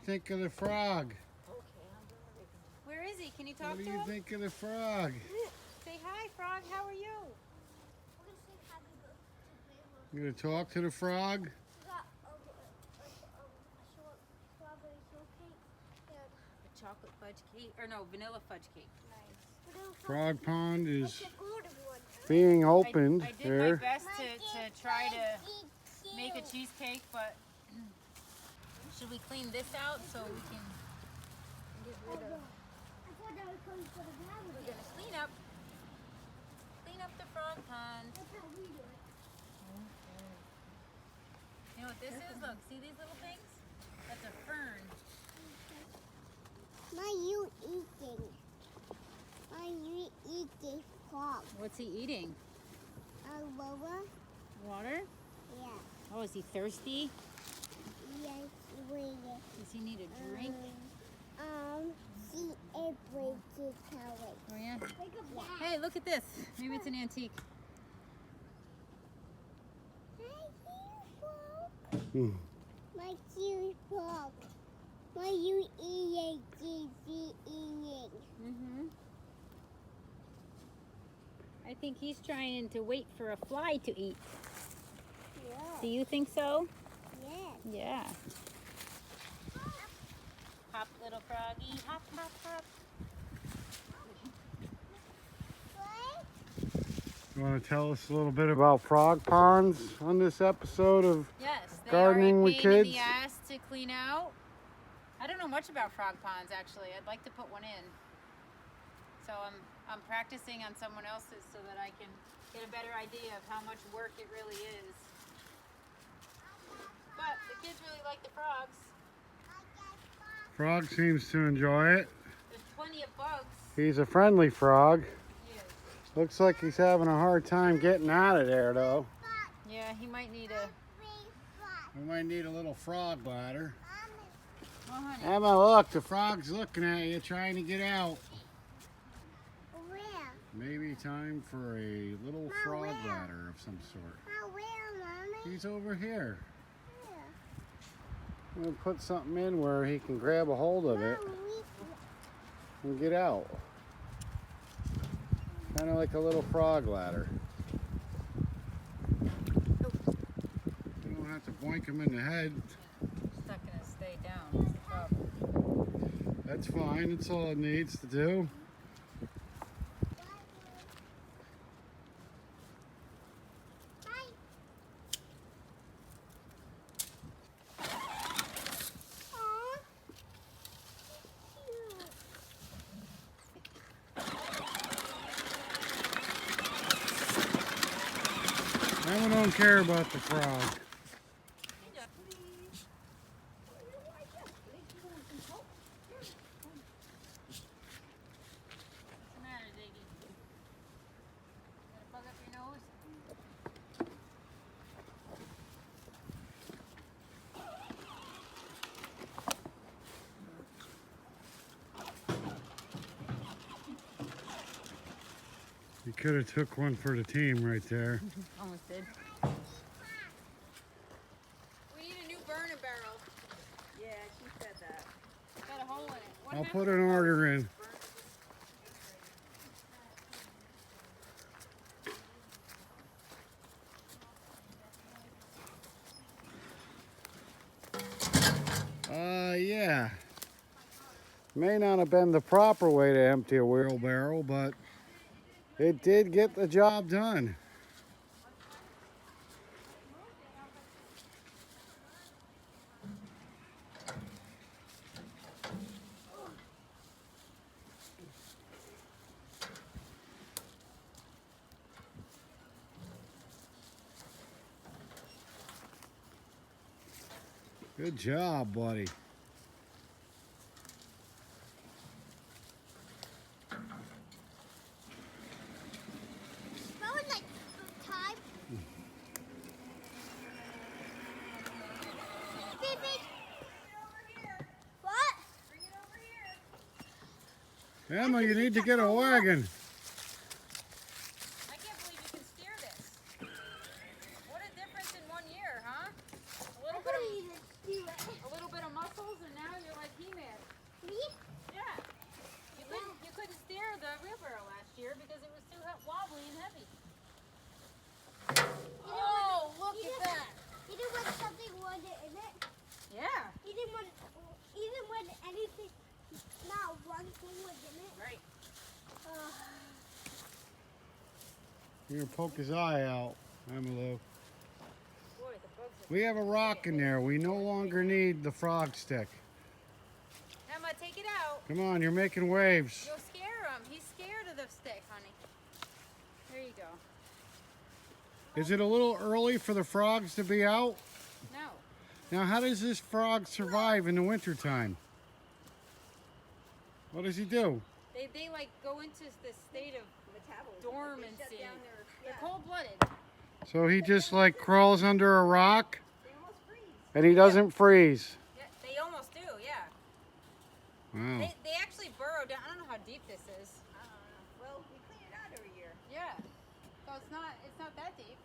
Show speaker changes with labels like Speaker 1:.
Speaker 1: think of the frog?
Speaker 2: Where is he? Can you talk
Speaker 1: What do
Speaker 2: to
Speaker 1: you
Speaker 2: him?
Speaker 1: think of the frog?
Speaker 2: Say hi, Frog. How are you?
Speaker 1: You gonna talk to the frog?
Speaker 2: A chocolate fudge cake, or no, vanilla fudge cake.
Speaker 1: Frog pond is being opened
Speaker 2: I did
Speaker 1: there.
Speaker 2: my best to try to make a cheesecake, but should we clean this out so we can get rid of? We're gonna clean up the frog pond. You know what this is? Look, see these little things? That's a fern.
Speaker 3: You eating? Are you eating frog?
Speaker 2: What's he eating?
Speaker 3: Water?
Speaker 2: Water?
Speaker 3: Yeah.
Speaker 2: Oh, is he thirsty?
Speaker 3: Yes, we
Speaker 2: Does he need a drink?
Speaker 3: See a breaking tower.
Speaker 2: Oh yeah. Hey, look at this. Maybe it's an antique.
Speaker 1: Hmm.
Speaker 3: My cute frog. Why you eating? Eating?
Speaker 2: I think he's trying to wait for a fly to eat.
Speaker 3: Yeah.
Speaker 2: Do you think so?
Speaker 3: Yes.
Speaker 2: Yeah. Hop, little froggy. Hop, hop, hop.
Speaker 1: You want to tell us a little bit about frog ponds on this episode of
Speaker 2: Yes, they
Speaker 1: Gardening
Speaker 2: are a
Speaker 1: with
Speaker 2: pain in
Speaker 1: Kids?
Speaker 2: the ass to clean out. I don't know much about frog ponds actually. I'd like to put one in. So I'm practicing on someone else's so that I can get a better idea of how much work it really is. But the kids really like the frogs.
Speaker 1: Frog seems to enjoy it.
Speaker 2: There's plenty of bugs.
Speaker 1: He's a friendly frog.
Speaker 2: He is.
Speaker 1: Looks like he's having a hard time getting out of there though.
Speaker 2: Yeah, he might need a...
Speaker 1: We might need a little frog ladder.
Speaker 2: Oh, honey.
Speaker 1: Emma, look, the frog's looking at you trying to get out.
Speaker 3: Where?
Speaker 1: Maybe time for a little frog ladder of some sort.
Speaker 3: Where, Mommy?
Speaker 1: He's over here. I'm gonna put something in where he can grab a hold of it and get out. Kind of like a little frog ladder. You don't have to boink him in the head.
Speaker 2: It's not going to stay down. That's the problem.
Speaker 1: That's fine. That's all it needs to do. Emma don't care about the frog.
Speaker 2: What's the matter, Ziggy? Got a bug up your nose?
Speaker 1: You could have took one for the team right there.
Speaker 2: Almost did. We need a new burner barrel.
Speaker 4: Yeah, she said that.
Speaker 2: Got a hole in it. What
Speaker 1: I'll
Speaker 2: happened?
Speaker 1: put an order in. Yeah. May not have been the proper way to empty a wheelbarrow, but it did get the job done. Good job, buddy.
Speaker 3: That was like time. Baby. What?
Speaker 1: Emma, you need to get a wagon.
Speaker 2: I can't believe you can steer this. What a difference in 1 year, huh? A little bit of muscles, and now you're like
Speaker 1: You're gonna poke his eye out, Emmylou.
Speaker 2: Boy, the bugs are...
Speaker 1: We have a rock in there. We no longer need the frog stick.
Speaker 2: Emma, take it out.
Speaker 1: Come on, you're making waves.
Speaker 2: You'll scare him. He's scared of the stick, honey. There you go.
Speaker 1: Is it a little early for the frogs to be out?
Speaker 2: No.
Speaker 1: Now, how does this frog survive in the wintertime? What does he do?
Speaker 2: They like go into this state of
Speaker 4: Metabolism.
Speaker 2: dormancy.
Speaker 4: They shut down their,
Speaker 2: They're
Speaker 4: yeah.
Speaker 2: cold-blooded.
Speaker 1: So he just like crawls under a rock
Speaker 4: They almost freeze.
Speaker 1: and he doesn't freeze.
Speaker 2: Yeah, they almost do, yeah.
Speaker 1: Wow.
Speaker 2: They actually burrow down. I don't know how deep this is.
Speaker 4: I don't know. Well, we clean it out every year.
Speaker 2: Yeah. So it's not that deep.